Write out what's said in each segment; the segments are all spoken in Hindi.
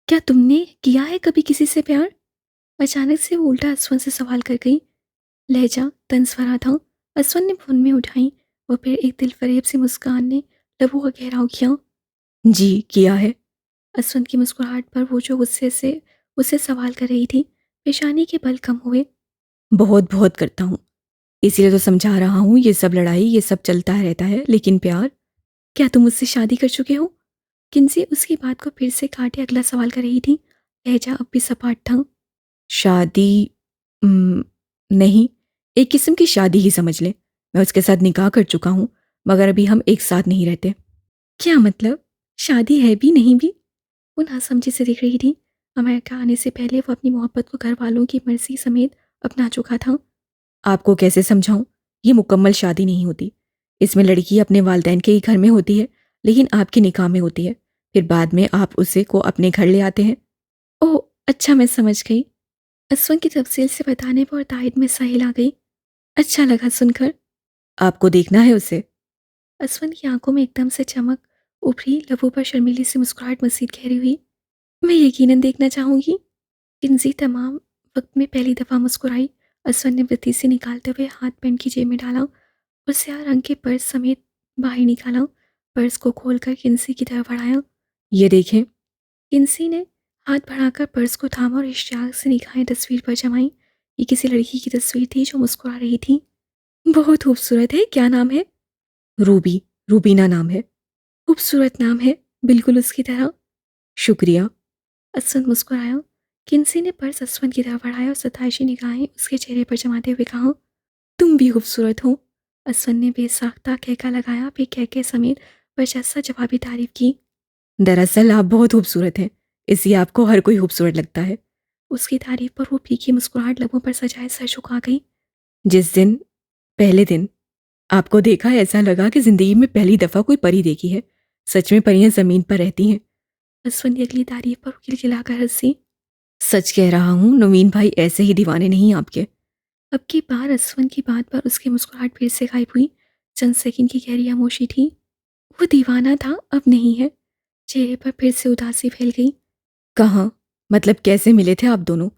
क्या तुमने किया है कभी किसी से प्यार? अचानक से वो उल्टा असवन से सवाल कर गई। लहजा तंज भरा था। असवन ने फोन में उठाई और फिर एक दिलफरेब सी मुस्कान ने लबों का घेराव किया। जी किया है। असवन की मुस्कुराहट पर वो जो गुस्से से उससे सवाल कर रही थी, पेशानी के बल कम हुए। बहुत बहुत करता हूँ, इसीलिए तो समझा रहा हूँ। ये सब लड़ाई ये सब चलता रहता है, लेकिन प्यार? क्या तुम मुझसे शादी कर चुके हो? किन्सी उसकी बात को फिर से काटे अगला सवाल कर रही थी। लहजा अब भी सपाट था। शादी? उम, नहीं, एक किस्म की शादी ही समझ ले। मैं उसके साथ निकाह कर चुका हूँ, मगर अभी हम एक साथ नहीं रहते। क्या मतलब? शादी है भी नहीं भी? वो नासमझी से देख रही थी। अमेरिका आने से पहले वो अपनी मोहब्बत को घर वालों की मर्जी समेत अपना चुका था। आपको कैसे समझाऊं? ये मुकम्मल शादी नहीं होती। इसमें लड़की अपने वालिदैन के ही घर में होती है, लेकिन आपके निकाह में होती है। फिर बाद में आप उसे को अपने घर ले आते हैं। ओह अच्छा, मैं समझ गई। असवन की तफसील से बताने पर तायद में साहिल आ गई। अच्छा लगा सुनकर। आपको देखना है उसे? असवन की आंखों में एकदम से चमक उभरी, लबों पर शर्मीली सी मुस्कुराहट मजीद गहरी हुई। मैं यकीनन देखना चाहूंगी। किन्जी तमाम वक्त में पहली दफा मुस्कुराई। असवन ने वृत्ति से निकालते हुए हाथ पैंट की जेब में डाला और स्याह रंग के पर्स समेत बाहर निकाला। पर्स को खोलकर किन्सी की तरफ बढ़ाया। ये देखें। किन्सी ने हाथ बढ़ाकर पर्स को थामा और इश्तियाक से निगाहें तस्वीर पर जमाई। ये किसी लड़की की तस्वीर थी जो मुस्कुरा रही थी। बहुत खूबसूरत है। क्या नाम है? रूबी। रूबीना नाम है। खूबसूरत नाम है, बिल्कुल उसकी तरह। शुक्रिया। असवन मुस्कुराया। किन्सी ने पर्स असवन की तरफ बढ़ाया और सताइशी निगाहें उसके चेहरे पर जमाते हुए कहा, तुम भी खूबसूरत हो। असवन ने बेसाख्ता कहका लगाया, फिर कहके समेत बर्चस्सा जवाबी तारीफ की। दरअसल आप बहुत खूबसूरत हैं, इसलिए आपको हर कोई खूबसूरत लगता है। उसकी तारीफ पर वो फीकी मुस्कुराहट लबों पर सजाए सर झुका गई। जिस दिन, पहले दिन आपको देखा, ऐसा लगा कि जिंदगी में पहली दफा कोई परी देखी है। सच में परियां जमीन पर रहती हैं। असवन की अगली तारीफ पर खिलखिलाकर हंसी। सच कह रहा हूँ, नवीन भाई ऐसे ही दीवाने नहीं आपके। अब की बार असवन की बात पर उसकी मुस्कुराहट फिर से गायब हुई। चंद सेकंड की गहरी खामोशी थी। वो दीवाना था, अब नहीं है। चेहरे पर फिर से उदासी फैल गई। कहाँ? मतलब कैसे मिले थे आप दोनों?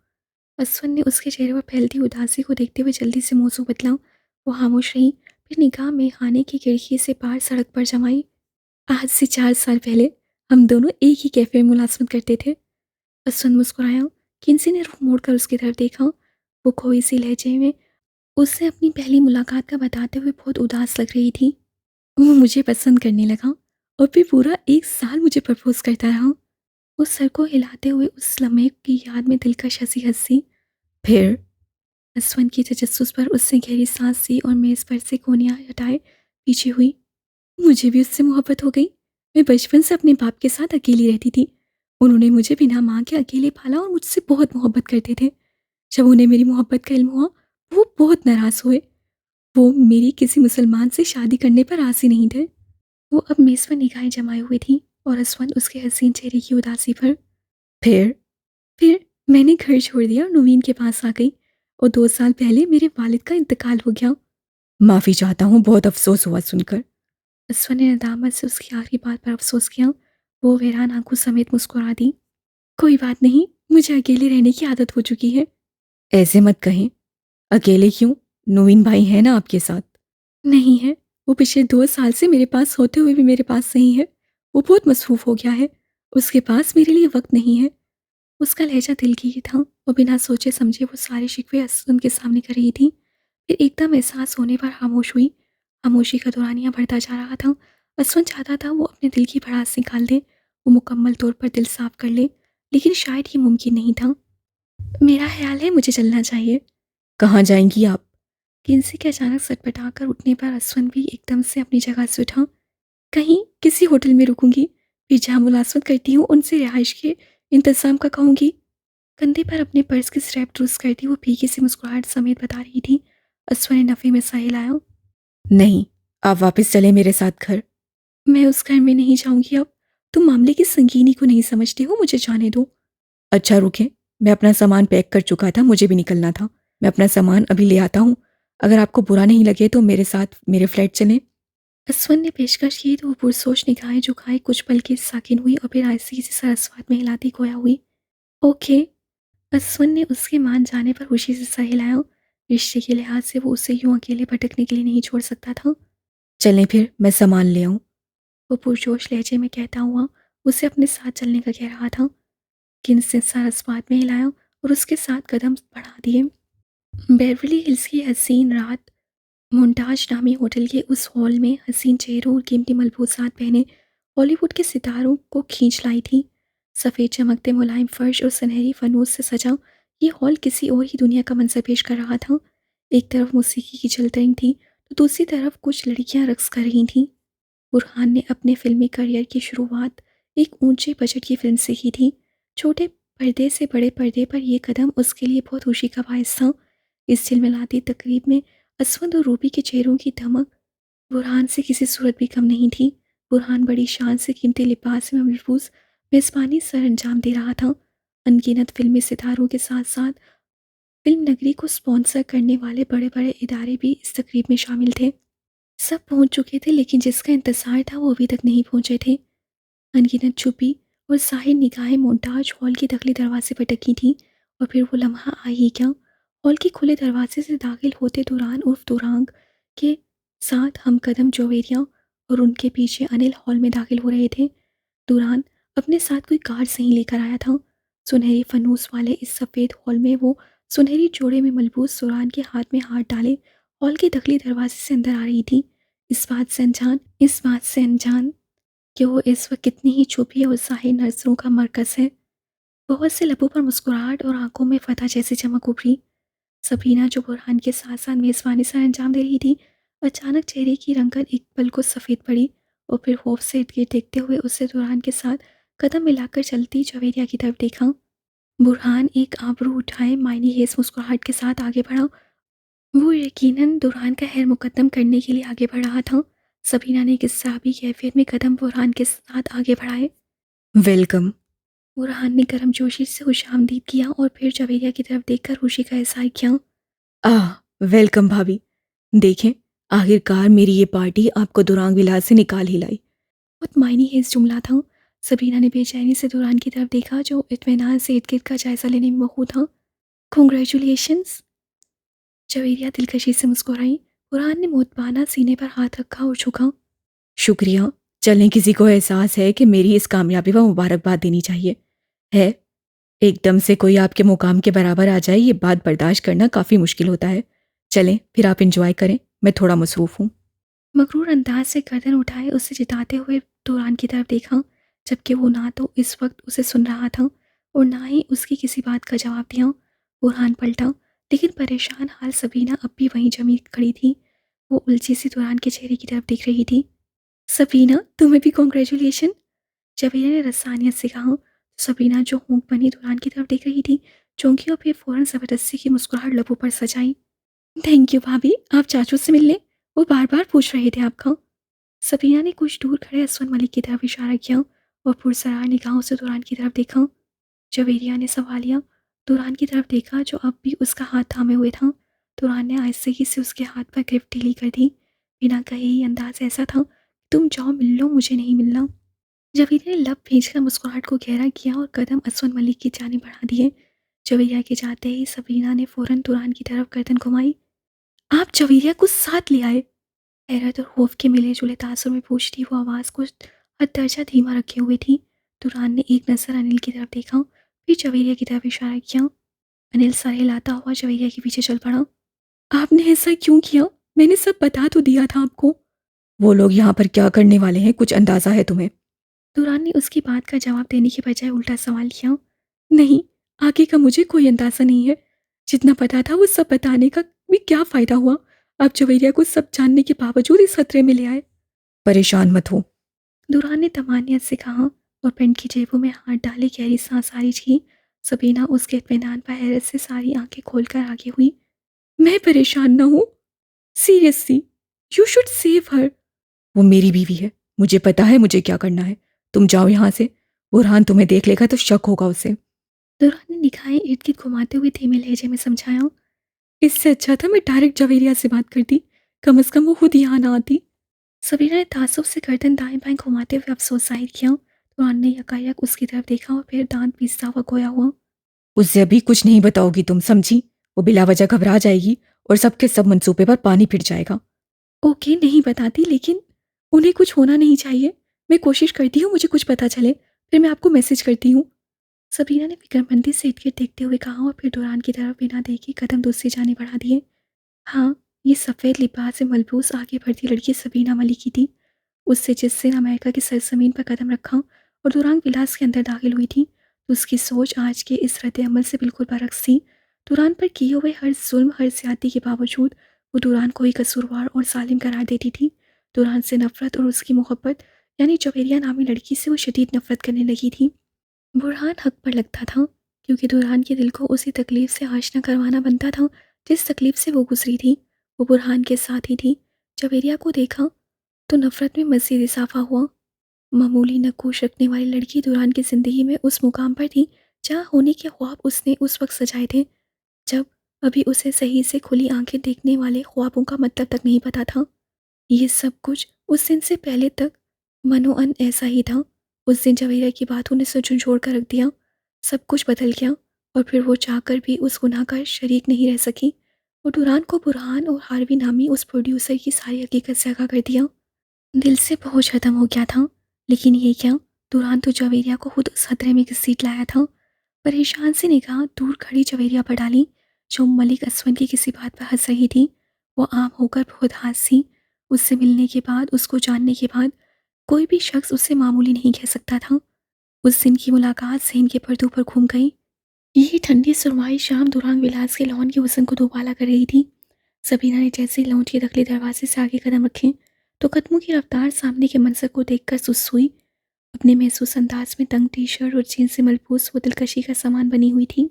असवन ने उसके चेहरे पर फैलती उदासी को देखते हुए जल्दी से मौजू बदला। वो खामोश रही, फिर निगाह में खाने की खिड़की से पार सड़क पर जमाई। आज से 4 साल पहले हम दोनों एक ही कैफे में मुलाजमत करते थे। असवन मुस्कुराया। किन्सी ने रुख मोड़कर उसकी तरफ देखा। वो खोई सी लहजे में उससे अपनी पहली मुलाकात का बताते हुए बहुत उदास लग रही थी। वो मुझे पसंद करने लगा और फिर पूरा 1 साल मुझे प्रपोज करता रहा। उस सर को हिलाते हुए उस लम्हे की याद में दिलकश हंसी हंसी। फिर असवन की तजस्सुस पर उससे गहरी सांस ली और मेज पर से कोनियाँ हटाए पीछे हुई। मुझे भी उससे मोहब्बत हो गई। मैं बचपन से अपने बाप के साथ अकेली रहती थी। उन्होंने मुझे बिना माँ के अकेले पाला और मुझसे बहुत मोहब्बत करते थे। जब उन्हें मेरी मोहब्बत का इल्म हुआ, वो बहुत नाराज़ हुए। वो मेरी किसी मुसलमान से शादी करने पर राजी नहीं थे। वो अब मेज़ पर निगाहें जमाए हुए थी और असवन उसके हसीन चेहरे की उदासी पर। फिर फिर मैंने घर छोड़ दिया और नवीन के पास आ गई और 2 साल पहले मेरे वालिद का इंतकाल हो गया। माफ़ी चाहता हूँ, बहुत अफसोस हुआ सुनकर। असवन ने नदामत से उसकी आखिरी बात पर अफसोस किया। वो हैरान आंखों समेत मुस्कुरा दी। कोई बात नहीं, मुझे अकेले रहने की आदत हो चुकी है। ऐसे मत कहें। अकेले क्यों? नवीन भाई है ना आपके साथ? नहीं है। वो पिछले 2 साल से मेरे पास होते हुए भी मेरे पास नहीं है। वो बहुत मसरूफ हो गया है। उसके पास मेरे लिए वक्त नहीं है। उसका लहजा दिल की ही था और बिना सोचे समझे वो सारे शिकवे असवन के सामने कर रही थी। फिर एकदम एहसास होने पर खामोश हुई। खामोशी का दौरानिया बढ़ता जा रहा था। असवन चाहता था वो अपने दिल की भड़ास निकाल दे, वो मुकम्मल तौर पर दिल साफ कर ले, लेकिन शायद ये मुमकिन नहीं था। मेरा ख्याल है मुझे चलना चाहिए। कहाँ जाएंगी आप? किन्सी के अचानक सटपटाकर उठने पर असवन भी एकदम से अपनी जगह से उठा। कहीं किसी होटल में रुकूंगी, फिर जहाँ मुलाजमत करती हूँ उनसे रिहाइश के इंतजाम का कहूँगी। कंधे पर अपने पर्स की स्ट्रैप दुरुस्त करती वो फीकी सी मुस्कुराहट समेत बता रही थी। असवर ने नफे में साह हिलाया। नहीं, आप वापस चले मेरे साथ घर। मैं उस घर में नहीं जाऊंगी अब। तुम मामले की संगीनी को नहीं समझते हो, मुझे जाने दो। अच्छा रुके, मैं अपना सामान पैक कर चुका था, मुझे भी निकलना था। मैं अपना सामान अभी ले आता हूँ। अगर आपको बुरा नहीं लगे तो मेरे साथ मेरे फ्लैट चलें। असवन ने पेशकश की तो वो पुरसोच निगाहें झुकाए, कुछ पल की साकिन हुई और फिर आहिस्ते से सरस्वत में हिलाती गोया हुई। ओके। असवन ने उसके मान जाने पर खुशी से सर हिलाया। रिश्ते के लिहाज से वो उसे यूं अकेले भटकने के लिए नहीं छोड़ सकता था। चलें फिर, मैं सामान ले आऊं, वो पुरजोश लहजे में कहता हुआ उसे अपने साथ चलने का कह रहा था। किन से सरस्वत में हिलाया और उसके साथ कदम बढ़ा दिए। बेवरली हिल्स की हसीन रात मुमताज नामी होटल के उस हॉल में हसीन चेहरों और कीमती मलबूसात पहने हॉलीवुड के सितारों को खींच लाई थी। सफ़ेद चमकते मुलायम फर्श और सुनहरी फनूस से सजा ये हॉल किसी और ही दुनिया का मंजर पेश कर रहा था। एक तरफ मौसीकी की झलटरिंग थी तो दूसरी तरफ कुछ लड़कियां रक्स कर रही थीं। बुरहान ने अपने फिल्मी करियर की शुरुआत एक ऊंचे बजट की फिल्म से की थी। छोटे पर्दे से बड़े पर्दे पर यह कदम उसके लिए बहुत खुशी का बायस था। इस झिलमिलाती तकरीब में असवद और रूबी के चेहरों की धमक बुरहान से किसी सूरत भी कम नहीं थी। बुरहान बड़ी शान से कीमती लिबास में महफूज मेज़बानी सर अंजाम दे रहा था। अनगिनत फिल्मी सितारों के साथ साथ फिल्म नगरी को स्पॉन्सर करने वाले बड़े बड़े इदारे भी इस तकरीब में शामिल थे। सब पहुंच चुके थे लेकिन जिसका इंतजार था वो अभी तक नहीं पहुंचे थे। अनगिनत छुपी और साहिर निगाहें मोन्टाज हॉल के दखली दरवाजे पर टकी थी और फिर वो लम्हा आ ही गया। हॉल के खुले दरवाजे से दाखिल होते दुरान उर्फ दुरांग के साथ हम कदम जोवेरिया और उनके पीछे अनिल हॉल में दाखिल हो रहे थे। दुरान अपने साथ कोई कार सही लेकर आया था। सुनहरी फनूस वाले इस सफ़ेद हॉल में वो सुनहरी जोड़े में मलबूस दुरान के हाथ में हाथ डाले हॉल के दखली दरवाजे से अंदर आ रही थी। इस बात से अनजान कि वो इस वक्त कितनी ही छुपी और ज़ाहिर नज़रों का मरकज़ है। बहुत से लबों पर मुस्कुराहट और आंखों में फतह जैसी चमक उभरी। सबीना जो बुरहान के साथ साथ मेज़बानी से अंजाम दे रही थी, अचानक चेहरे की रंगत एक पल को सफ़ेद पड़ी और फिर खौफ से इर्द गिर्द देखते हुए उससे बुरहान के साथ कदम मिलाकर चलती जवेरिया की तरफ देखा। बुरहान एक आबरू उठाए मायने हेज मुस्कुराहट के साथ आगे बढ़ा। वो यकीनन दुरान का खैर मुकद्दम करने के लिए आगे बढ़ रहा था। सबीना ने गिस्साबी कैफियत में कदम बुरहान के साथ आगे बढ़ाए। वेलकम। बुरहान ने गर्मजोशी से खुशामदीद किया और फिर जवेरिया की तरफ देखकर खुशी का इजहार किया। वेलकम भाभी। देखें, आखिरकार मेरी ये पार्टी आपको दुरांग विलास से निकाल ही लाई। बहुत मायने हेज जुमला था। सबीना ने बेचैनी से दुरान की तरफ देखा जो इत्मीनान से इर्द गिर्द का जायजा लेने में मशगूल था। कॉन्ग्रेचुलेशंस। जवेरिया दिलकशी से मुस्कुराई। बुरहान ने मोतबाना सीने पर हाथ रखा और झुका। शुक्रिया। चलें, किसी को एहसास है कि मेरी इस कामयाबी पर मुबारकबाद देनी चाहिए। है, एकदम से कोई आपके मुकाम के बराबर आ जाए ये बात बर्दाश्त करना काफ़ी मुश्किल होता है। चलें फिर, आप इंजॉय करें, मैं थोड़ा मसरूफ़ हूँ। मकरूर अंदाज से गर्दन उठाए उसे जिताते हुए दुरान की तरफ देखा, जबकि वो ना तो इस वक्त उसे सुन रहा था और ना ही उसकी किसी बात का जवाब दिया। बुरहान पलटा, लेकिन परेशान हाल सबीना अब भी वहीं जमी खड़ी थी। वो उलझी सी दुरान के चेहरे की तरफ देख रही थी। सबीना, तुम्हें भी कॉन्ग्रेचुलेशन, जबीना ने रसानियत से कहा। सबीना जो होंक बनी दुरान की तरफ देख रही थी, चौंकी और फिर फौरन ज़बरदस्ती की मुस्कुराहट लबों पर सजाई। थैंक यू भाभी, आप चाचू से मिलने वो बार बार पूछ रहे थे आपका। सबीना ने कुछ दूर खड़े असवन मलिक की तरफ इशारा किया और पुरसरार निगाहों से दुरान की तरफ देखा। जवेरिया ने सवालिया दुरान की तरफ देखा जो अब भी उसका हाथ थामे हुए था। दुरान ने आहिस्तगी से उसके हाथ पर गिरफ्त ढीली कर दी। बिना कहे ही अंदाज ऐसा था, तुम जाओ मिल लो, मुझे नहीं मिलना। जवेरिया ने लब भींचकर मुस्कुराहट को गहरा किया और कदम असवन मलिक की जानिब बढ़ा दिए। जवेरिया के जाते ही सबीना ने फौरन दुरान की तरफ गर्दन घुमाई। आप जवेरिया को साथ ले आए? हैरत और खौफ के मिले जुले तासुर में पूछती वो आवाज़ को हद दर्जा धीमा रखे हुए थी। दुरान ने एक नज़र अनिल की तरफ देखा, फिर जवेरिया की तरफ इशारा किया। अनिल सर हिलाता हुआ जवेरिया के पीछे चल पड़ा। आपने ऐसा क्यों किया? मैंने सब बता तो दिया था आपको। वो लोग यहाँ पर क्या करने वाले हैं, कुछ अंदाज़ा है तुम्हें? दुरान ने उसकी बात का जवाब देने के बजाय उल्टा सवाल किया। नहीं, आगे का मुझे कोई अंदाज़ा नहीं है। जितना पता था वो सब बताने का भी क्या फ़ायदा हुआ? आप जवेरिया को सब जानने के बावजूद इस खतरे में ले आए। परेशान मत हो, दुरान ने तमानियत से कहा और पेंट की जेबों में हाथ डाले गहरी सांस खारिज की। सबीना उसके इत्मीनान पर हैरत से सारी आंखें खोलकर आगे हुई। मैं परेशान ना हूँ, seriously, you should save her. वो मेरी बीवी है, मुझे पता है मुझे क्या करना है। तुम जाओ यहाँ से, बुरहान तुम्हें देख लेगा तो शक होगा उसे। दुरान ने निगाहें इर्द गिर्द घुमाते हुए धीमे लहजे में समझाया। इससे अच्छा था मैं डायरेक्ट जवेरिया से बात करती, कम से कम वो खुद यहाँ ना आती। सबीना ने ताज्जुब से गर्दन दाएं-बाएं घुमाते हुए अफ़सोस ज़ाहिर किया। तुरान ने यकायक उसकी तरफ देखा और फिर दाँत पीसता हुआ खोया हुआ। उससे अभी कुछ नहीं बताओगी तुम, समझी? वो बिला वजह घबरा जाएगी और सबके सब मंसूबे पर पानी फिर जाएगा। ओके, नहीं बताती, लेकिन उन्हें कुछ होना नहीं चाहिए। मैं कोशिश करती हूँ मुझे कुछ पता चले, फिर मैं आपको मैसेज करती हूँ। सबीना ने फिक्रमंदी से इर्द-गिर्द देखते हुए कहा और फिर तुरान की तरफ बिना देखे कदम दूसरी जाने बढ़ा दिए। हाँ, ये सफ़ेद लिबास में मलबूस आगे बढ़ती लड़की सबीना मलिक ही थी। उससे जिस दिन अमेरिका की सरजमीन पर कदम रखा और दुरान विलास के अंदर दाखिल हुई थी, तो उसकी सोच आज के इस रद्द-ए-अमल से बिल्कुल बरअक्स थी। दुरान पर किए हुए हर जुल्म, हर ज़्यादती के बावजूद वो दुरान को ही कसूरवार और ज़ालिम करार देती थी। दुरान से नफ़रत और उसकी मोहब्बत, यानी जवेरिया नामी लड़की से वो शदीद नफ़रत करने लगी थी। बुरहान हक पर लगता था, क्योंकि दुरान के दिल को उसी तकलीफ़ से आशना करवाना बनता था, जिस तकलीफ़ से वो गुज़री थी। वो बुरहान के साथ ही थी। जवेरिया को देखा तो नफ़रत में मज़ीद इज़ाफ़ा हुआ। मामूली नक्कूश रखने वाली लड़की दुरान की ज़िंदगी में उस मुकाम पर थी, जहाँ होने के ख्वाब उसने उस वक़्त सजाए थे, जब अभी उसे सही से खुली आँखें देखने वाले ख्वाबों का मतलब तक नहीं पता था। ये सब कुछ उस दिन से पहले तक मनोअन ऐसा ही था। उस दिन जवेरिया की बातों ने उसे झंझोड़ कर रख दिया। सब कुछ बदल गया और फिर वो चाहकर भी उस गुनाह का शरीक नहीं रह सकी और दुरान को बुरहान और हार्वी नामी उस प्रोड्यूसर की सारी हकीकत से आगाह कर दिया। दिल से बोझ खत्म हो गया था, लेकिन ये क्या, दुरान तो जवेरिया को खुद उस खतरे में घसीट लाया था। परेशान सी निगाह दूर खड़ी जवेरिया पर डाली, जो मलिक असवन की किसी बात पर हंस रही थी। वो आम होकर बहुत हंसी। उससे मिलने के बाद, उसको जानने के बाद, कोई भी शख्स उससे मामूली नहीं कह सकता था। उस दिन की मुलाकात ज़हन के पर्दों पर घूम गई। यही ठंडी सुरमाई शाम दुरान विलास के लॉन के हुस्न को दोबाला कर रही थी। सबीना ने जैसे ही लॉन के दखली दरवाजे से आगे कदम रखे, तो कदमों की रफ्तार सामने के मंजर को देखकर सुस्त हुई। अपने महसूस अंदाज में तंग टी शर्ट और जीन्स से मलबूस वो दिलकशी का सामान बनी हुई थी।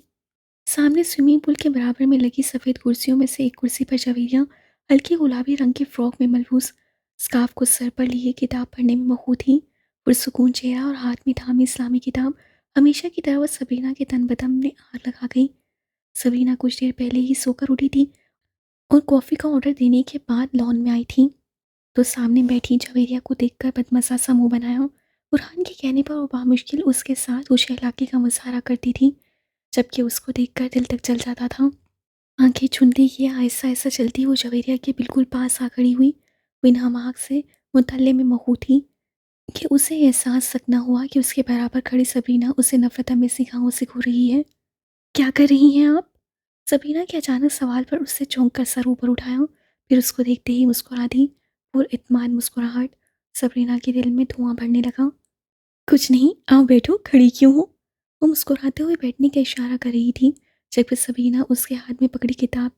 सामने स्विमिंग पूल के बराबर में लगी सफ़ेद कुर्सियों में से एक कुर्सी पर जवेरिया हल्के गुलाबी रंग की फ्रॉक में मलबूस स्कार्फ को सर पर लिए किताब पढ़ने में मशगूल थी। पुरसुकून चेहरा और हाथ में थामी इस्लामी किताब, हमेशा की तरह वो सबीना के तन बदन में आग लगा गई। सबीना कुछ देर पहले ही सोकर उठी थी और कॉफ़ी का ऑर्डर देने के बाद लॉन में आई थी, तो सामने बैठी जवेरिया को देखकर बदमज़ा सा मुँह बनाया। बुरहान के कहने पर वो बामुश्किल उसके साथ कुछ इलाके का मुज़ाहरा करती थी, जबकि उसको देखकर दिल तक जल जाता था। आंखें चुनती ही आहिस्ता-आहिस्ता चलती वो जवेरिया के बिल्कुल पास आ खड़ी हुई। वो इन हमाक से मुतल्ले में महू थी कि उसे एहसास तक न हुआ कि उसके बराबर खड़ी सबीना उसे नफ़रत में निगाहों से घूर रही है। क्या कर रही हैं आप? सबीना के अचानक सवाल पर उससे चौंक कर सर ऊपर उठाया, फिर उसको देखते ही मुस्कुरा दी। पुरइत्मीनान मुस्कुराहट। सबीना के दिल में धुआं भरने लगा। कुछ नहीं, आओ बैठो, खड़ी क्यों हो? वो मुस्कुराते हुए बैठने का इशारा कर रही थी, जबकि सबीना उसके हाथ में पकड़ी किताब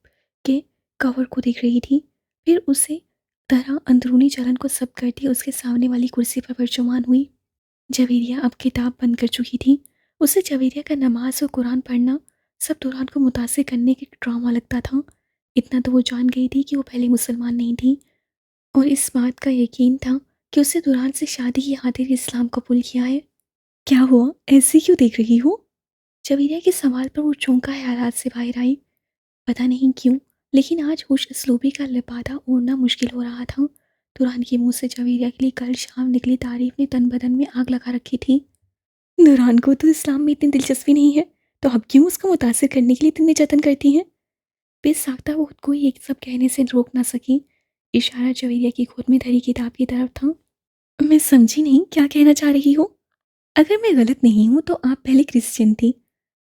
के कवर को देख रही थी। फिर उसे तरह अंदरूनी जलन को सब करती उसके सामने वाली कुर्सी पर बरजुमान हुई। जवेरिया अब किताब बंद कर चुकी थी। उसे जवेरिया का नमाज और कुरान पढ़ना सब दुरान को मुतासिर करने के ड्रामा लगता था। इतना तो वो जान गई थी कि वो पहले मुसलमान नहीं थी, और इस बात का यकीन था कि उसे दुरान से शादी की खातिर इस्लाम कबूल किया है। क्या हुआ, ऐसे क्यों देख रही हो? जवेरिया के सवाल पर वो चौंका ख्यालात से बाहर आई। पता नहीं क्यों, लेकिन आज खुश असलूबी का लिबादा ओढ़ना मुश्किल हो रहा था। दुरान के मुंह से जवेरिया के लिए कल शाम निकली तारीफ ने तन बदन में आग लगा रखी थी। दुरान को तो इस्लाम में इतनी दिलचस्पी नहीं है, तो अब क्यों उसको मुतासिर करने के लिए इतने जतन करती हैं? बेसाख्ता वो खुद को ही एक सब कहने से रोक ना सकी। इशारा जवेरिया की गोद में धरी किताब की तरफ था। मैं समझी नहीं, क्या कहना चाह रही हो? अगर मैं गलत नहीं हूँ तो आप पहले क्रिश्चियन थी।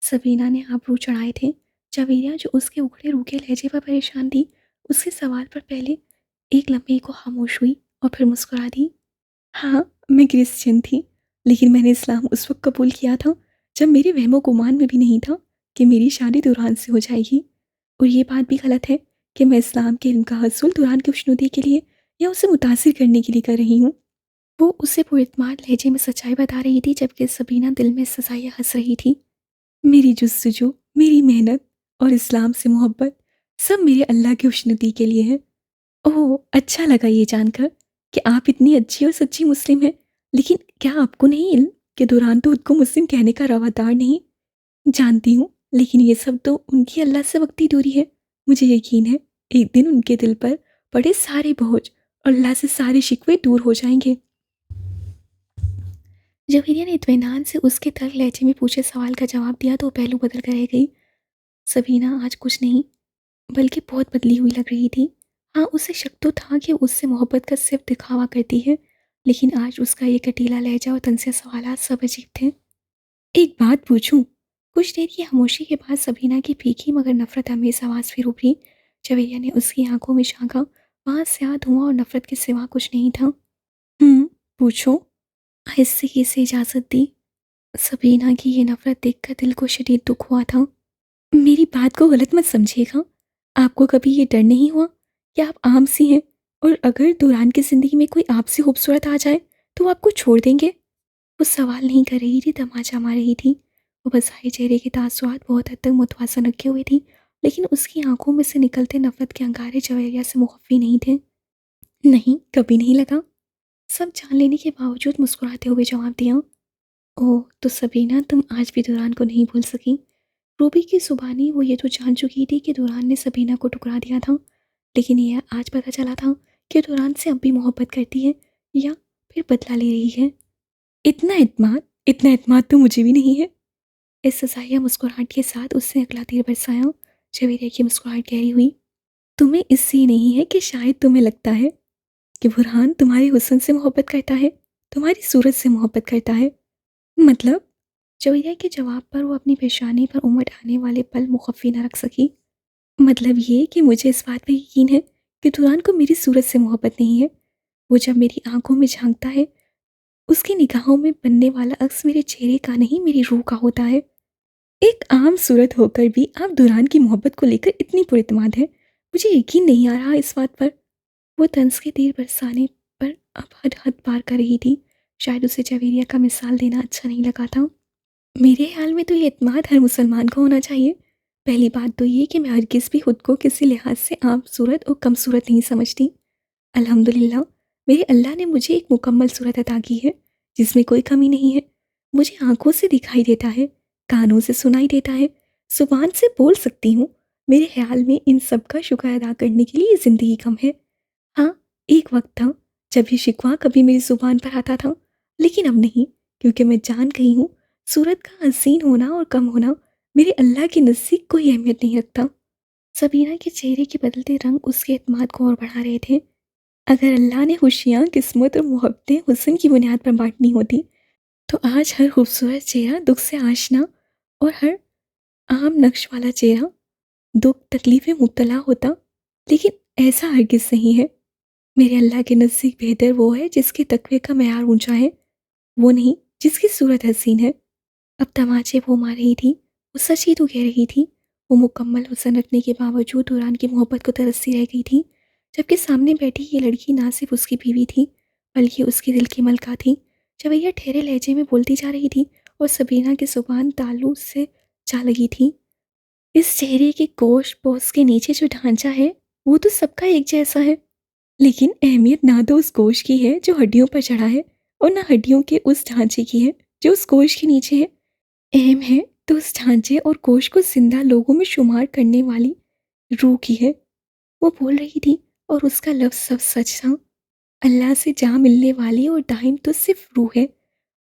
सबीना ने आबरू चढ़ाए थे। जवेरिया, जो उसके उखड़े रूखे लहजे पर परेशान थी, उसके सवाल पर पहले एक लम्हे को खामोश हुई और फिर मुस्कुरा दी। हाँ, मैं क्रिश्चियन थी, लेकिन मैंने इस्लाम उस वक्त कबूल किया था जब मेरे वहमो गुमान में भी नहीं था कि मेरी शादी दुरान से हो जाएगी। और ये बात भी गलत है कि मैं इस्लाम के इल्म का हसूल दुरान की खुशनुदी के लिए या उसे मुतासिर करने के लिए कर रही हूँ। वो उसे पुरइत्मीनान लहजे में सच्चाई बता रही थी, जबकि सबीना दिल में सजाया हंस रही थी। मेरी जुस्तजू, मेरी मेहनत और इस्लाम से मोहब्बत सब मेरे अल्लाह की खुशनुदी के लिए है। ओह! अच्छा लगा ये जानकर कि आप इतनी अच्छी और सच्ची मुस्लिम हैं। लेकिन क्या आपको नहीं इल्म कि दुरान तो खुद को मुस्लिम कहने का रवादार नहीं? जानती हूँ, लेकिन ये सब तो उनकी अल्लाह से वक्ती दूरी है। मुझे यकीन है, एक दिन उनके दिल पर पड़े सारे बोझ और अल्लाह से सारे शिकवे दूर हो जाएंगे। जवेरिया ने इत्मीनान से उसके तल्ख लहजे में पूछे सवाल का जवाब दिया तो पहलू बदल कर रह गई। सबीना आज कुछ नहीं बल्कि बहुत बदली हुई लग रही थी। हाँ, उसे शक तो था कि उससे मोहब्बत का सिर्फ दिखावा करती है, लेकिन आज उसका ये कटीला लहजा और तंजिया सवालात सब अजीब थे। एक बात पूछूं? कुछ देर की खामोशी के बाद सबीना की फीकी मगर नफरत अमेज आवाज़ फिर उभरी। जवेरिया ने उसकी आंखों में झांका। वहाँ स्याह धुआं और नफरत के सिवा कुछ नहीं था। पूछो, आहिस्ते से इजाज़त दी। सबीना की ये नफरत देखकर दिल को शदीद दुख हुआ था। मेरी बात को गलत मत समझिएगा। आपको कभी ये डर नहीं हुआ कि आप आम सी हैं और अगर दौरान की ज़िंदगी में कोई आपसे खूबसूरत आ जाए तो वो आपको छोड़ देंगे? वो सवाल नहीं कर रही थी, तमाचा मार रही थी। वो बसाए चेहरे के तासुरात बहुत हद तक मुतवाज़न रखे हुए थी, लेकिन उसकी आंखों में से निकलते नफरत के अंगारे जवेरिया से मुखफ़ी नहीं थे। नहीं, कभी नहीं लगा। सब जान लेने के बावजूद मुस्कुराते हुए जवाब दिया। ओह, तो सबीना तुम आज भी दुरान को नहीं भूल सकी? रूबी की ज़ुबानी वो ये तो जान चुकी थी कि दुरान ने सबीना को ठुकरा दिया था, लेकिन यह आज पता चला था कि दुरान से अब भी मोहब्बत करती है या फिर बदला ले रही है। इतना इत्मीनान तो मुझे भी नहीं है। इस सजाइया मुस्कुराहट के साथ उसने अगला तीर बरसाया। जवेरिया की मुस्कुराहट गहरी हुई। तुम्हें इससे नहीं है कि शायद तुम्हें लगता है कि बुरहान तुम्हारे हुस्न से मोहब्बत करता है, तुम्हारी सूरत से मोहब्बत करता है? मतलब? जवेरिया के जवाब पर वो अपनी पेशानी पर उमड़ आने वाले पल मुखफ़ी न रख सकी। मतलब ये कि मुझे इस बात पर यकीन है कि दुरान को मेरी सूरत से मोहब्बत नहीं है। वो जब मेरी आंखों में झांकता है, उसकी निगाहों में बनने वाला अक्स मेरे चेहरे का नहीं, मेरी रूह का होता है। एक आम सूरत होकर भी आप दुरान की मोहब्बत को लेकर इतनी पुरइत्मीनान हैं, मुझे यकीन नहीं आ रहा इस बात पर। वो तंज के तीर बरसाने पर अब हद हद पार कर रही थी। शायद उसे जवेरिया का मिसाल देना अच्छा नहीं लगा था। मेरे ख्याल में तो ये एतमाद हर मुसलमान को होना चाहिए। पहली बात तो ये कि मैं हरगिज़ भी खुद को किसी लिहाज से आम सूरत और कम सूरत नहीं समझती। अल्हम्दुलिल्लाह, मेरे अल्लाह ने मुझे एक मुकम्मल सूरत अता की है, जिसमें कोई कमी नहीं है। मुझे आंखों से दिखाई देता है, कानों से सुनाई देता है, ज़ुबान से बोल सकती हूँ। मेरे ख्याल में इन सब का शुक्र अदा करने के लिए ज़िंदगी कम है। हाँ, एक वक्त था जब ये शिकवा कभी मेरी ज़ुबान पर आता था, लेकिन अब नहीं, क्योंकि मैं जान गई हूँ सूरत का हसीन होना और कम होना मेरे अल्लाह के नज़दीक कोई अहमियत नहीं रखता। सबीना के चेहरे के बदलते रंग उसके एतमाद को और बढ़ा रहे थे। अगर अल्लाह ने खुशियाँ, किस्मत और मोहब्बतें हुस्न की बुनियाद पर बांटनी होती, तो आज हर खूबसूरत चेहरा दुख से आशना और हर आम नक्श वाला चेहरा दुख तकलीफ में मुब्तला होता। लेकिन ऐसा हरगिज़ नहीं है। मेरे अल्लाह के नज़दीक बेहतर वो है जिसके तकवे का मेयार ऊंचा है, वो नहीं जिसकी सूरत हसीन है। अब तमाचे वो मार रही थी, वो सच ही तो कह रही थी। वो मुकम्मल हुस्न रखने के बावजूद दुरान की मोहब्बत को तरसती रह गई थी, जबकि सामने बैठी ये लड़की ना सिर्फ उसकी बीवी थी बल्कि उसके दिल की मलका थी। जवैया ठहरे लहजे में बोलती जा रही थी और सबीना की जुबान ताल्लुक से जा लगी थी। इस चेहरे के गोश्त पोस्ट के नीचे जो ढांचा है वो तो सबका एक जैसा है, लेकिन अहमियत ना तो उस गोश्त की है जो हड्डियों पर चढ़ा है और ना हड्डियों के उस ढांचे की है जो उस गोश्त के नीचे है। अहम है तो उस ढांचे और गोश्त को जिंदा लोगों में शुमार करने वाली रूह की है। वो बोल रही थी और उसका लफ्ज़ सब सच था। अल्लाह से जहाँ मिलने वाली और दाहिम तो सिर्फ रूह है,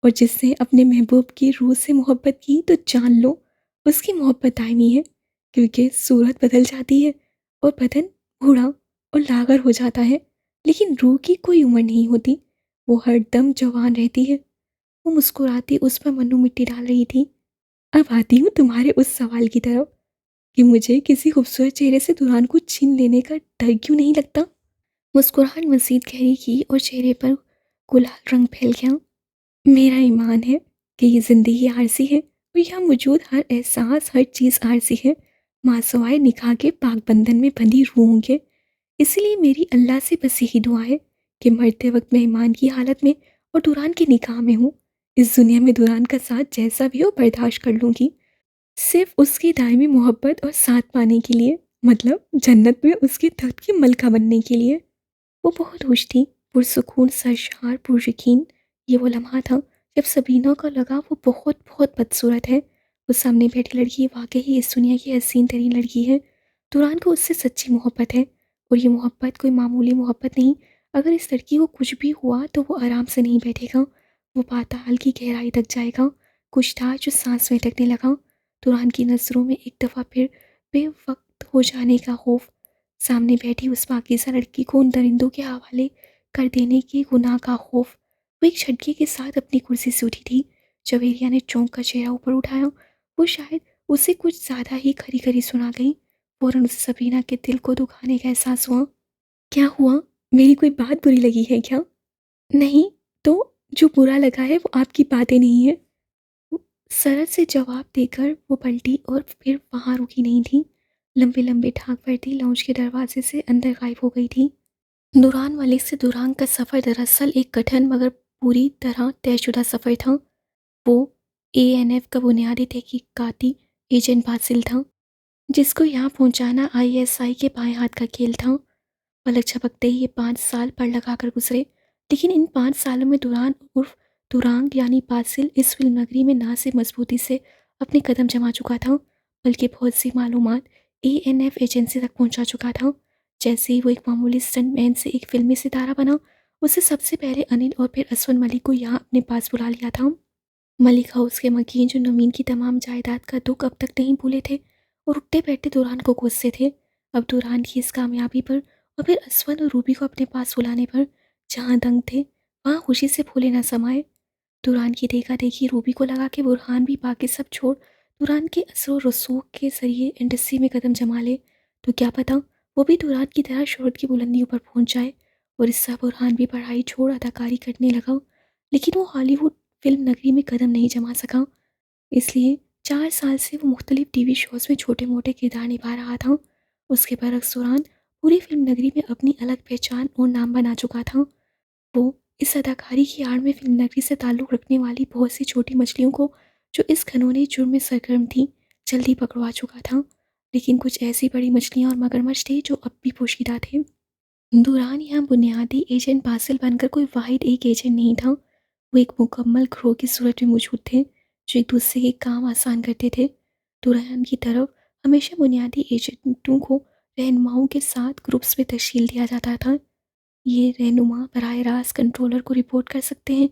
और जिसने अपने महबूब की रूह से मोहब्बत की तो जान लो उसकी मोहब्बत दायमी है, क्योंकि सूरत बदल जाती है और बदन बूढ़ा और लागर हो जाता है, लेकिन रूह की कोई उम्र नहीं होती। वो हर दम जवान रहती है। वो मुस्कुराती उस पर मन्नू मिट्टी डाल रही थी। अब आती हूँ तुम्हारे उस सवाल की तरफ कि मुझे किसी खूबसूरत चेहरे से दुल्हन को छीन लेने का डर क्यों नहीं लगता। मुस्कुराहट मज़ीद गहरी की और चेहरे पर गुलाल रंग फैल गया। मेरा ईमान है कि ये ज़िंदगी आरज़ी है और यहाँ मौजूद हर एहसास, हर चीज़ आरज़ी है, मासवाए निकाह के पाक बंधन में बंधी रूहों के। इसलिए मेरी अल्लाह से बस यही दुआ है कि मरते वक्त मैं ईमान की हालत में और दुरान के निकाह में हूँ। इस दुनिया में दुरान का साथ जैसा भी हो बर्दाश्त कर लूँगी, सिर्फ उसकी दायमी मोहब्बत और साथ पाने के लिए, मतलब जन्नत में उसके तख्त की मलका बनने के लिए। वो बहुत खुश थी, पुरसुकून, सरशार, पुरयकीन। ये वो लम्हा था जब सबीना को लगा वो बहुत बहुत बदसूरत है। वो सामने बैठी लड़की वाकई ही इस दुनिया की हसीन तरीन लड़की है। दुरान को उससे सच्ची मोहब्बत है, और ये मोहब्बत कोई मामूली मोहब्बत नहीं, अगर इस लड़की को कुछ भी हुआ तो वो आराम से नहीं बैठेगा, वो पाताल की गहराई तक जाएगा। कुछ था जो सांस में अटकने लगा। तुरान की नज़रों में एक दफ़ा फिर बेवक्त हो जाने का खौफ, सामने बैठी उस पाकिज़ा लड़की को उन दरिंदों के हवाले कर देने के गुनाह का खौफ। वो एक झटके के साथ अपनी कुर्सी से उठी थी। जब एरिया ने चौंक का चेहरा ऊपर उठाया, वो शायद उसे कुछ ज़्यादा ही खरी खरी सुना गई। फ़ौरन उसे सबरीना के दिल को दुखाने का एहसास हुआ। क्या हुआ? मेरी कोई बात बुरी लगी है क्या? नहीं, तो जो बुरा लगा है वो आपकी बातें नहीं है। वो सरल से जवाब देकर वो पलटी और फिर वहाँ रुकी नहीं थी। लंबे-लंबे ठाक भरती लाउंज के दरवाजे से अंदर गायब हो गई थी। दुरान मलिक से दुरान का सफ़र दरअसल एक कठिन मगर पूरी तरह तयशुदा सफ़र था। वो एएनएफ का बुनियादी तहकीकाती एजेंट बासिल था, जिसको यहाँ पहुँचाना आईएसआई के बाएं हाथ का खेल था। पलक झपकते ही ये 5 साल पड़ लगाकर गुजरे, लेकिन इन 5 सालों में दुरान उर्फ दुरांग यानी बासिल इस फिल्म नगरी में ना सिर्फ मजबूती से अपने कदम जमा चुका था, बल्कि बहुत सी मालूमात एएनएफ एजेंसी तक पहुंचा चुका था। जैसे ही वो एक मामूली स्टंटमैन से एक फिल्मी सितारा बना, उसे सबसे पहले अनिल और फिर असवन मलिक को यहाँ अपने पास बुला लिया था। मलिक हाउस के मकीन जो नवीन की तमाम जायदाद का दुख अब तक नहीं भूले थे और उठते बैठते दुरान को कोसते थे। अब दुरान की इस कामयाबी पर और फिर असवन और रूबी को अपने पास बुलाने पर जहाँ दंग थे, वहाँ खुशी से फूले न समाये। दुरान की देखा देखी रूबी को लगा कि बुरहान भी बाकी सब छोड़ दुरान के असर और रसूख के जरिए इंडस्ट्री में कदम जमा ले, तो क्या पता वो भी दुरान की तरह शोहरत की बुलंदियों पर पहुंच जाए। और इससे बुरहान भी पढ़ाई छोड़ अदाकारी करने लगा, लेकिन वो हॉलीवुड फिल्म नगरी में कदम नहीं जमा सका। इसलिए 4 साल से वो मुख्तलिफ टीवी शोज़ में छोटे-मोटे किरदार निभा रहा था। उसके बरक्स दुरान पूरी फिल्म नगरी में अपनी अलग पहचान और नाम बना चुका था। वो इस अदाकारी की आड़ में फिल्म नगरी से ताल्लुक़ रखने वाली बहुत सी छोटी मछलियों को, जो इस घिनौने जुर्म में सरगर्म थीं, जल्दी पकड़वा चुका था। लेकिन कुछ ऐसी बड़ी मछलियाँ और मगरमच्छ थे जो अब भी पोशीदा थे। दुरान यहाँ बुनियादी एजेंट बासिल बनकर कोई वाहिद एक एजेंट नहीं था। वो एक मुकम्मल ग्रोह की सूरत में मौजूद थे, जो एक दूसरे के काम आसान करते थे। दुरान की तरफ हमेशा बुनियादी एजेंटों को रहनुमाओं के साथ ग्रुप्स में तश्कील दिया जाता था। ये रहनुमा बराह रास्त कंट्रोलर को रिपोर्ट कर सकते हैं।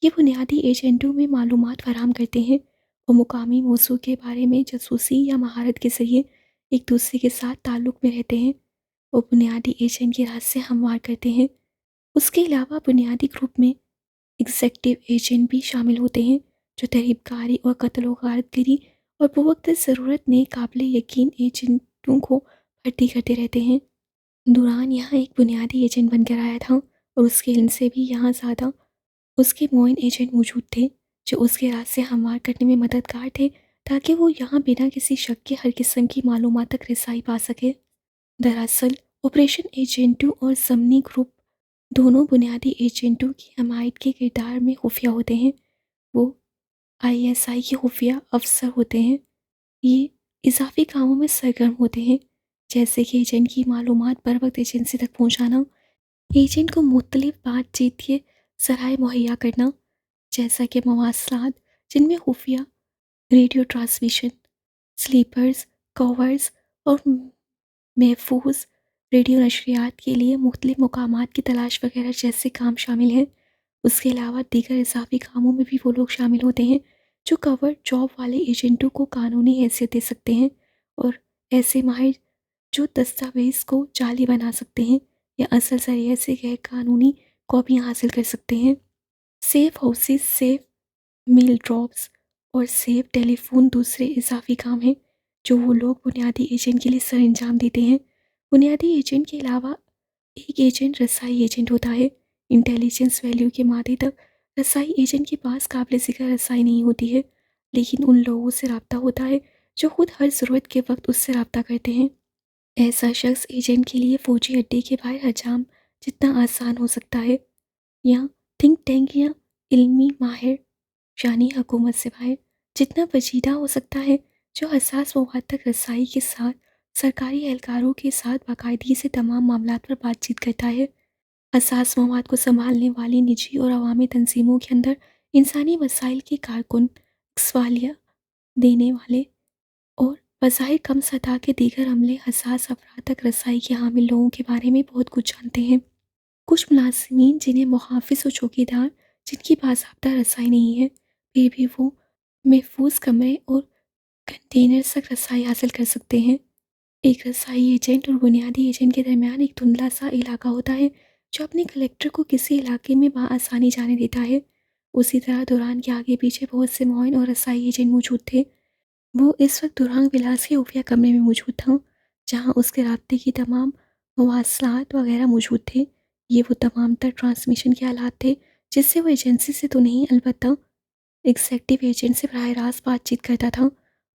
ये बुनियादी एजेंटों में मालूमात फराहम करते हैं और मुकामी मौजू के बारे में जासूसी या महारत के ज़रिए एक दूसरे के साथ ताल्लुक़ में रहते हैं। वो बुनियादी एजेंट के रास्ते हमवार करते हैं। उसके अलावा बुनियादी ग्रुप में एग्जेक्टिव एजेंट भी शामिल होते हैं, जो तरहीबकारी और कत्ल गारतगिरी और बवक्त ज़रूरत ने काबिल यकीन एजेंटों को भर्ती करते रहते हैं। दुरान यहाँ एक बुनियादी एजेंट बनकर आया था और उसके इल्म से भी यहाँ ज़्यादा उसके मुइन एजेंट मौजूद थे, जो उसके रास्ते हमवार करने में मददगार थे, ताकि वो यहाँ बिना किसी शक के हर किस्म की मालूमात तक रसाई पा सके। दरअसल ऑपरेशन एजेंटों और ज़मनी ग्रुप दोनों बुनियादी एजेंटों की हमायत के किरदार में खुफिया होते हैं। वो आईएसआई के खुफिया अफसर होते हैं। ये इजाफी कामों में सरगर्म होते हैं, जैसे कि एजेंट की मालूमात बर वक्त एजेंसी तक पहुंचाना, एजेंट को मुख्तलिफ बातचीत के ज़राए मुहैया करना, जैसा कि मवासलात जिनमें खुफिया रेडियो ट्रांसमिशन, स्लीपर्स, कवर्स और महफूज रेडियो नशरियात के लिए मुख्तलिफ मकामात की तलाश वगैरह जैसे काम शामिल हैं। उसके अलावा दीगर इजाफी कामों में भी वो लोग शामिल होते हैं, जो कवर जॉब वाले एजेंटों को कानूनी हैसियत दे सकते हैं, और ऐसे माहिर जो दस्तावेज़ को जाली बना सकते हैं या असल ज़रिए से गैर कानूनी कॉपियाँ हासिल कर सकते हैं। Safe houses, safe mail drops और सेफ टेलीफोन दूसरे इजाफी काम हैं, जो वो लोग बुनियादी एजेंट के लिए सर अंजाम देते हैं। बुनियादी एजेंट के अलावा एक एजेंट रसाई एजेंट होता है। इंटेलिजेंस वैल्यू के मादे तक रसाई एजेंट के पास काबिल ज़िक्र रसाई नहीं होती है, लेकिन उन लोगों से रब्ता होता है जो खुद हर ज़रूरत के वक्त उससे रब्ता करते हैं। ऐसा शख्स एजेंट के लिए फौजी अड्डे के बाहर हजाम जितना आसान हो सकता है, या थिंक टैंक या इल्मी माहिर शानी हुकूमत से बाहर जितना पेचीदा हो सकता है, जो हसास मवाद तक रसाई के साथ सरकारी एहलकारों के साथ बाकायदगी से तमाम मामलात पर बातचीत करता है। हसास मवाद को संभालने वाली निजी और अवामी तंजीमों के अंदर इंसानी वसाइल के कारकुन, सवालिया देने वाले और बज़ाहिर कम सतह के दीगर अमले हसास अफराद तक रसाई के हामिल लोगों के बारे में बहुत कुछ जानते हैं। कुछ मुलाजिमीन जिन्हें मुहाफिज और चौकीदार जिनकी बाज़ाब्ता रसाई नहीं है, फिर भी वो महफूज कमरे और कंटेनर तक रसाई हासिल कर सकते हैं। एक रसाई एजेंट और बुनियादी एजेंट के दरमियान एक धुंधला सा इलाका होता है जो अपने कलेक्टर को किसी इलाके में बआसानी जाने देता है। उसी तरह दुरान के आगे पीछे बहुत से मुआइन और रसाई एजेंट मौजूद थे। वो इस वक्त दुरान विलास के खुफिया कमरे में मौजूद था, जहाँ उसके राब्ते की तमाम मवासलात वगैरह मौजूद थे। ये वो तमाम तर ट्रांसमिशन के आलात थे जिससे वो एजेंसी से तो नहीं, अलबत्ता एग्जेक्टिव एजेंट से बराह रास्त बातचीत करता था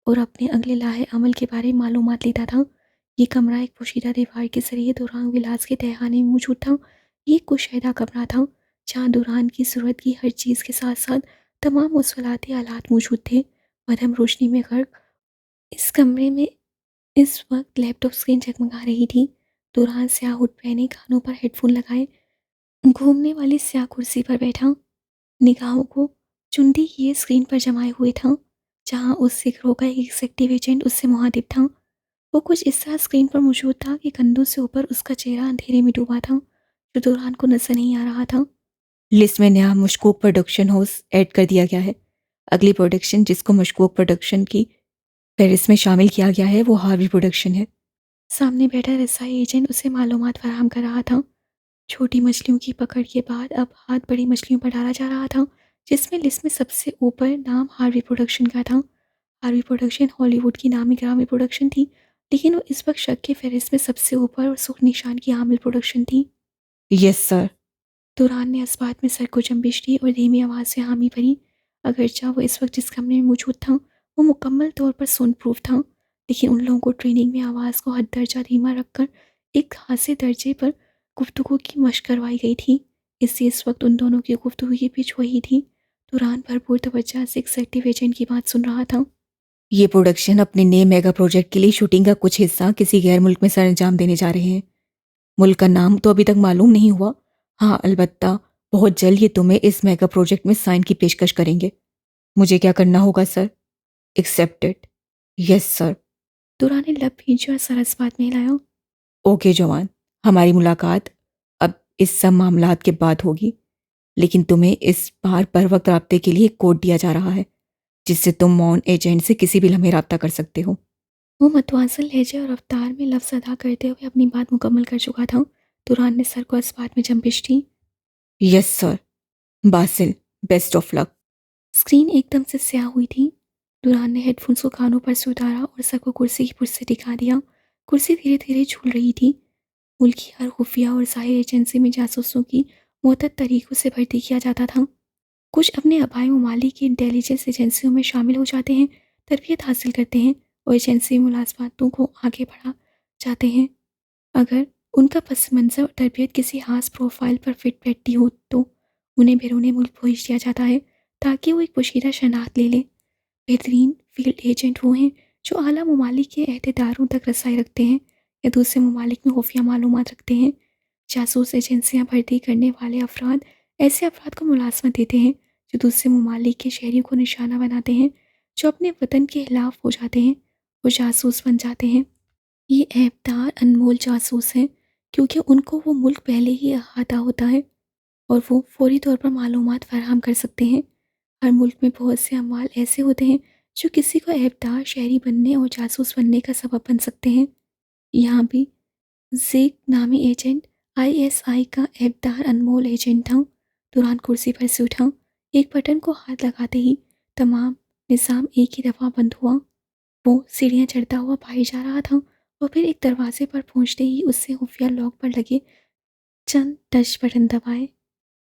और अपने अगले लाहे अमल के बारे में मालूमात लेता था। ये कमरा एक पोशीदा दीवार के जरिए दुरान विलास के तहखाने में मौजूद था। ये एक कुशादा कमरा था जहाँ दुरान की ज़रूरत की हर चीज़ के साथ साथ तमाम मसलाती आलात मौजूद थे। मध्यम रोशनी में गर्क इस कमरे में इस वक्त लैपटॉप स्क्रीन जगमगा रही थी। दुरान स्याह हुड पहने, कानों पर हेडफोन लगाए, घूमने वाली स्याह कुर्सी पर बैठा, निगाहों को चुनती किए स्क्रीन पर जमाए हुए था, जहां उस सिखरों का एक एग्जेक्टिव एजेंट उससे मुखातिब था। वो कुछ इस तरह स्क्रीन पर मौजूद था कि कंधों से ऊपर उसका चेहरा अंधेरे में डूबा था, जो दुरान को नजर नहीं आ रहा था। लिस्ट में नया मशकूक प्रोडक्शन हाउस ऐड कर दिया गया है। अगली प्रोडक्शन जिसको मशकूक प्रोडक्शन की फहरिस्त में शामिल किया गया है वो हार्वी प्रोडक्शन है। सामने बैठा रसाई एजेंट उसे मालूमात फराहम कर रहा था। छोटी मछलियों की पकड़ के बाद अब हाथ बड़ी मछलियों पर डाला जा रहा था, जिसमें लिस्ट में सबसे ऊपर नाम हार्वी प्रोडक्शन का था। हार्वी प्रोडक्शन हॉलीवुड की नामी गिरामी प्रोडक्शन थी, लेकिन वो इस वक्त शक के फहरिस्त में सबसे ऊपर और सुख निशान की हामिल प्रोडक्शन थी। Yes sir. दुरान ने इस बात में सर को जंबिश दी और धीमी आवाज़ से हामी भरी। अगरचा वो इस वक्त जिस कमरे में मौजूद था वो मुकम्मल तौर पर साउंड प्रूफ था, लेकिन उन लोगों को ट्रेनिंग में आवाज़ को हद दर्जा धीमा रखकर एक खासे दर्जे पर गुफ्तगू की मशक करवाई गई थी। इसलिए इस वक्त उन दोनों की गुफ्तगू की पिच वही थी। दुरान भरपूर तवज्जो से एक्सेक्टिव एजेंट की बात सुन रहा था। ये प्रोडक्शन अपने नए मेगा प्रोजेक्ट के लिए शूटिंग का कुछ हिस्सा किसी गैर मुल्क में सरंजाम देने जा रहे हैं। मुल्क का नाम तो अभी तक मालूम नहीं हुआ। हाँ, अलबत्ता बहुत जल्द ये तुम्हें इस मेगा प्रोजेक्ट में साइन की पेशकश करेंगे। मुझे क्या करना होगा सर? एक्सेप्टेड। Yes sir. दुरान ने लब भींची और सरस बात में हिलाया। ओके जवान, हमारी मुलाकात अब इस सब मामलात के बाद होगी, लेकिन तुम्हें इस बार पर वक्त राब्ते के लिए एक कोड दिया जा रहा है जिससे तुम मौन एजेंट से किसी भी लम्हे राब्ता कर सकते हो। वो मतवाज़िल लहजे और रफ्तार में लफ्ज़ अदा करते हुए अपनी बात मुकम्मल कर चुका था। दुरान ने सर को इस बात में जंबिश दी। Yes sir. Basil, best of luck. Screen एकदम से स्याह हुई थी। दुरान ने हेडफोन्स को कानों पर से उतारा और सर को कुर्सी की पुष्ट से टिका दिया। कुर्सी धीरे धीरे झूल रही थी। मुल्क की हर खुफिया और ज़ाहिर एजेंसी में जासूसों की मुअत्तद तरीक़ों से भर्ती किया जाता था। कुछ अपने आबाई ममालिक की इंटेलिजेंस एजेंसियों में शामिल हो जाते हैं, तरबियत हासिल करते हैं और एजेंसी मुलाजमातों को आगे बढ़ा जाते हैं। अगर उनका पस मंज़र और तरबियत किसी ख़ास प्रोफ़ाइल पर फिट बैठती हो तो उन्हें बैरून मुल्क भेज दिया जाता है ताकि वो एक पोशीदा शनाख्त ले लें। बेहतरीन फ़ील्ड एजेंट वो हैं जो आला ममालिक के अहदेदारों तक रसाई रखते हैं या दूसरे ममालिक में खुफिया मालूमात रखते हैं। जासूस एजेंसियाँ भर्ती करने वाले अफराद ऐसे अफराद को मुलाज़मत देते हैं जो दूसरे ममालिक के शहरियों को निशाना बनाते हैं, जो अपने वतन के खिलाफ हो जाते हैं, वो जासूस बन जाते हैं। ये ऐबदार अनमोल जासूस हैं क्योंकि उनको वो मुल्क पहले ही अहाता होता है और वो फौरी तौर पर मालूमात फराहम कर सकते हैं। हर मुल्क में बहुत से अमवाल ऐसे होते हैं जो किसी को ऐबदार शहरी बनने और जासूस बनने का सबब बन सकते हैं। यहाँ भी ज़ेक नामी एजेंट आईएसआई का ऐबदार अनमोल एजेंट था। दुरान कुर्सी पर से उठा। एक बटन को हाथ लगाते ही तमाम निज़ाम एक ही दफ़ा बंद हुआ। वो सीढ़ियाँ चढ़ता हुआ बाहर जा रहा था और फिर एक दरवाजे पर पहुंचते ही उससे खुफिया लॉक पर लगे चंद टच बटन दबाए।